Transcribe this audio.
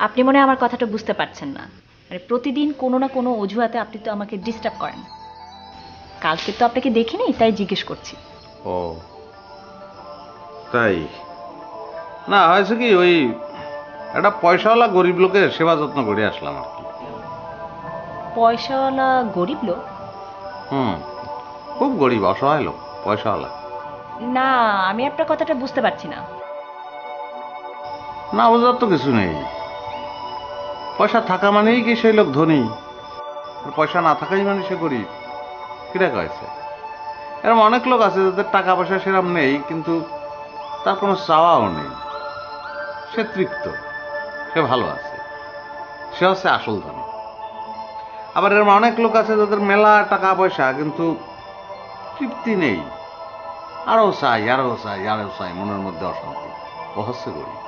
আপনি মনে হয় আমার কথাটা বুঝতে পারছেন না। মানে প্রতিদিন কোনো না কোনো অজুহাতে আপনি তো আমাকে ডিস্টার্ব করেন। কালকে তো আপনাকে দেখিনি, তাই জিজ্ঞেস করছি। ও তাই? না, হয়েছে কি, ওই একটা পয়সাওয়ালা গরিব লোকের সেবা যত্ন করে আসলাম আর কি। পয়সাওয়ালা গরিব লোক? হুম, খুব গরিব, অসহায় লোক, পয়সাওয়ালা। না, আমি আপনার কথাটা বুঝতে পারছি না। না বোঝার তো কিছু নেই। পয়সা থাকা মানেই কি সেই লোক ধনী, আর পয়সা না থাকাই মানে সে গরিব? কিরা কয়েছে? এরকম অনেক লোক আছে যাদের টাকা পয়সা সেরকম নেই, কিন্তু তার কোনো চাওয়াও নেই, সে তৃপ্ত, সে ভালো আছে, সে হচ্ছে আসল ধনী। আবার এরকম অনেক লোক আছে যাদের মেলা টাকা পয়সা, কিন্তু তৃপ্তি নেই, আরো চাই আরো চাই আরো চাই, মনের মধ্যে অশান্তি, ও হচ্ছে গরিব।